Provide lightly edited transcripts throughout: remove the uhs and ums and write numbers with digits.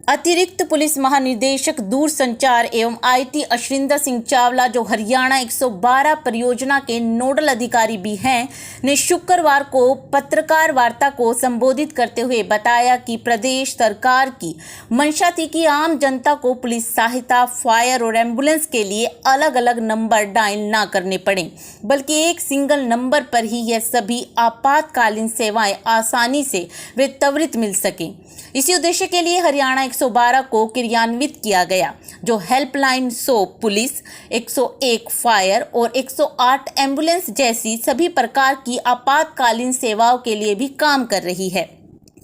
अतिरिक्त पुलिस महानिदेशक दूरसंचार एवं आईटी अशरिंदर सिंह चावला, जो हरियाणा 112 परियोजना के नोडल अधिकारी भी हैं, ने शुक्रवार को पत्रकार वार्ता को संबोधित करते हुए बताया कि प्रदेश सरकार की मंशा थी कि आम जनता को पुलिस सहायता, फायर और एम्बुलेंस के लिए अलग अलग नंबर डायल ना करने पड़े, बल्कि एक सिंगल नंबर पर ही यह सभी आपातकालीन सेवाएं आसानी से व त्वरित मिल सकें। इसी उद्देश्य के लिए हरियाणा 112 को क्रियान्वित किया गया, जो हेल्पलाइन 100 पुलिस, 101 फायर और 108 एम्बुलेंस जैसी सभी प्रकार की आपातकालीन सेवाओं के लिए भी काम कर रही है।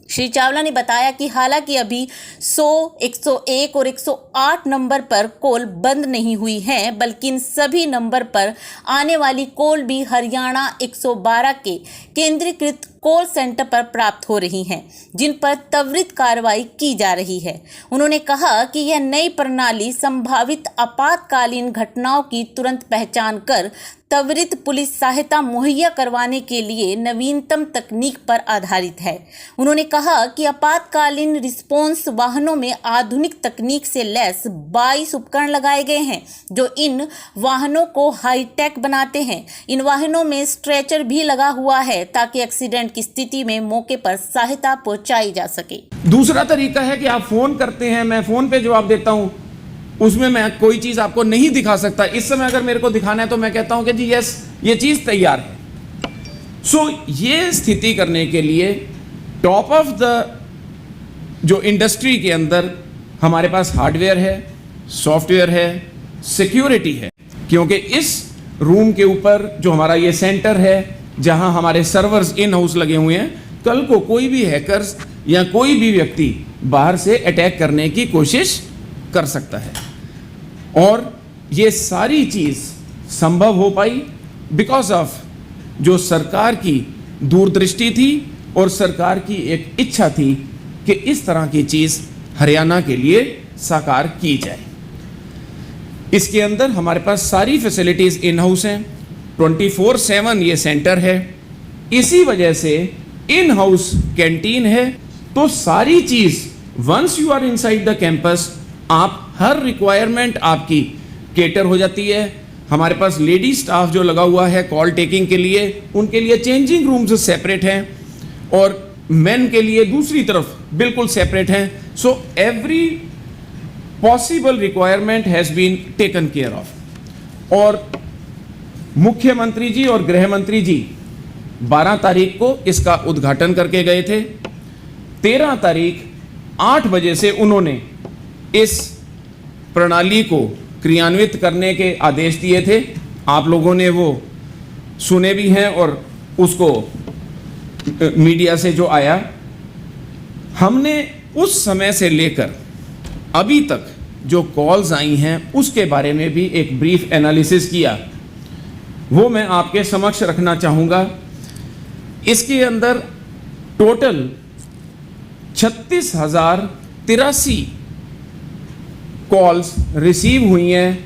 श्री चावला ने बताया कि हालांकि अभी 100, 101 और 108 नंबर पर कॉल बंद नहीं हुई हैं, बल्कि इन सभी नंबर पर आने वाली कॉल भी हरियाणा 112 के केंद्रीकृत कॉल सेंटर पर प्राप्त हो रही हैं, जिन पर त्वरित कार्रवाई की जा रही है। उन्होंने कहा कि यह नई प्रणाली संभावित आपातकालीन घटनाओं की तुरंत पहचान कर त्वरित पुलिस सहायता मुहैया करवाने के लिए नवीनतम तकनीक पर आधारित है। उन्होंने कहा कि आपातकालीन रिस्पॉन्स वाहनों में आधुनिक तकनीक से लैस 22 उपकरण लगाए गए हैं, जो इन वाहनों को हाईटेक बनाते हैं। इन वाहनों में स्ट्रेचर भी लगा हुआ है, ताकि एक्सीडेंट की स्थिति में मौके पर सहायता पहुंचाई जा सके। दूसरा तरीका है कि आप फोन करते हैं, मैं फोन पे जवाब देता हूं, उसमें मैं कोई चीज आपको नहीं दिखा सकता। इस समय अगर मेरे को दिखाना है तो मैं कहता हूं कि जी यस, ये चीज तैयार है। सो ये स्थिति करने के लिए टॉप ऑफ द जो इंडस्ट्री के अंदर हमारे पास हार्डवेयर है, सॉफ्टवेयर है, सिक्योरिटी है, क्योंकि इस रूम के ऊपर जो हमारा ये सेंटर है, जहां हमारे सर्वर्स इन हाउस लगे हुए हैं, कल को कोई भी हैकर्स या कोई भी व्यक्ति बाहर से अटैक करने की कोशिश कर सकता है। और ये सारी चीज संभव हो पाई बिकॉज ऑफ जो सरकार की दूरदृष्टि थी और सरकार की एक इच्छा थी कि इस तरह की चीज हरियाणा के लिए साकार की जाए। इसके अंदर हमारे पास सारी फैसिलिटीज इन हाउस हैं, 24/7 ये सेंटर है। इसी वजह से इन हाउस कैंटीन है, तो सारी चीज once you are inside the campus, आप हर रिक्वायरमेंट आपकी केटर हो जाती है। हमारे पास लेडी स्टाफ जो लगा हुआ है कॉल टेकिंग के लिए, उनके लिए चेंजिंग रूम्स सेपरेट हैं और मेन के लिए दूसरी तरफ बिल्कुल सेपरेट हैं। So every possible requirement has been taken care of. और मुख्यमंत्री जी और गृह मंत्री जी 12 तारीख को इसका उद्घाटन करके गए थे। 13 तारीख 8 बजे से उन्होंने इस प्रणाली को क्रियान्वित करने के आदेश दिए थे। आप लोगों ने वो सुने भी हैं और उसको मीडिया से जो आया, हमने उस समय से लेकर अभी तक जो कॉल्स आई हैं उसके बारे में भी एक ब्रीफ एनालिसिस किया, वो मैं आपके समक्ष रखना चाहूँगा। इसके अंदर टोटल 36,083 कॉल्स रिसीव हुई हैं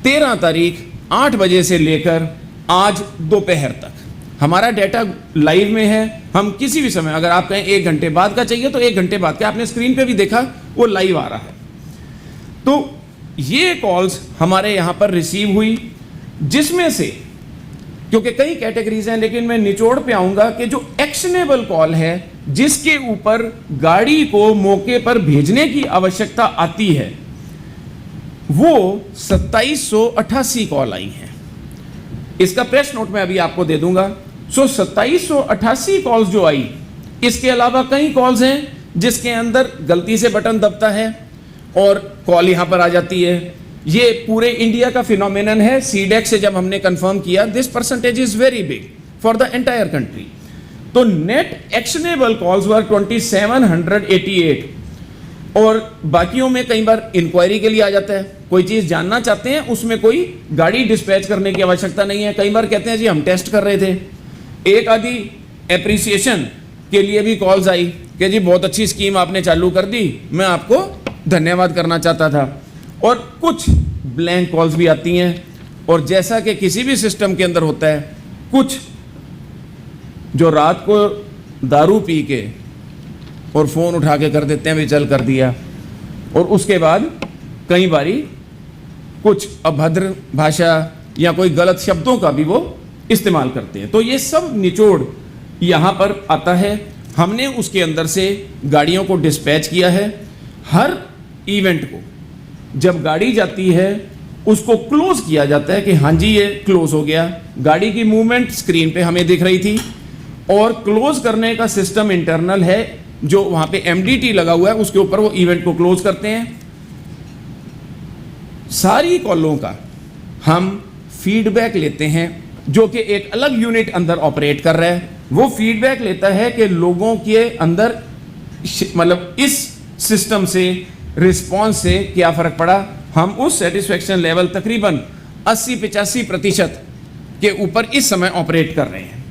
13 तारीख 8 बजे से लेकर आज दोपहर तक। हमारा डेटा लाइव में है, हम किसी भी समय, अगर आप कहें 1 घंटे बाद का चाहिए तो 1 घंटे बाद का, आपने स्क्रीन पे भी देखा वो लाइव आ रहा है। तो ये कॉल्स हमारे यहाँ पर रिसीव हुई, जिसमें से, क्योंकि कई कैटेगरीज हैं, लेकिन मैं निचोड़ पे आऊंगा कि जो एक्शनेबल कॉल है, जिसके ऊपर गाड़ी को मौके पर भेजने की आवश्यकता आती है, वो 2788 कॉल आई हैं। इसका प्रेस नोट मैं अभी आपको दे दूंगा। सो 2788 कॉल्स जो आई, इसके अलावा कई कॉल्स हैं जिसके अंदर गलती से बटन दबता है और कॉल यहां पर आ जाती है। ये पूरे इंडिया का फिनोमेनन है। सीडेक से जब हमने कंफर्म किया, this percentage is very big for the entire country. तो नेट एक्शनेबल कॉल्स वर 2788 और बाकियों में कई बार इंक्वायरी के लिए आ जाता है, कोई चीज जानना चाहते हैं, उसमें कोई गाड़ी डिस्पैच करने की आवश्यकता नहीं है। कई बार कहते हैं जी हम टेस्ट कर रहे थे। एक आधी एप्रिसिएशन के लिए भी कॉल्स आई कि जी बहुत अच्छी स्कीम आपने चालू कर दी, मैं आपको धन्यवाद करना चाहता था। और कुछ ब्लैंक कॉल्स भी आती हैं। और जैसा कि किसी भी सिस्टम के अंदर होता है, कुछ जो रात को दारू पी के और फ़ोन उठा के कर देते हैं भी चल कर दिया, और उसके बाद कई बारी कुछ अभद्र भाषा या कोई गलत शब्दों का भी वो इस्तेमाल करते हैं। तो ये सब निचोड़ यहाँ पर आता है। हमने उसके अंदर से गाड़ियों को डिस्पैच किया है। हर इवेंट को जब गाड़ी जाती है उसको क्लोज किया जाता है कि हाँ जी ये क्लोज हो गया। गाड़ी की मूवमेंट स्क्रीन पे हमें दिख रही थी, और क्लोज करने का सिस्टम इंटरनल है जो वहाँ पे MDT लगा हुआ है, उसके ऊपर वो इवेंट को क्लोज करते हैं। सारी कॉलों का हम फीडबैक लेते हैं, जो कि एक अलग यूनिट अंदर ऑपरेट कर रहा है। वो फीडबैक लेता है कि लोगों के अंदर मतलब इस सिस्टम से रिस्पॉन्स से क्या फ़र्क पड़ा। हम उस सेटिस्फेक्शन लेवल तकरीबन 80-85% के ऊपर इस समय ऑपरेट कर रहे हैं।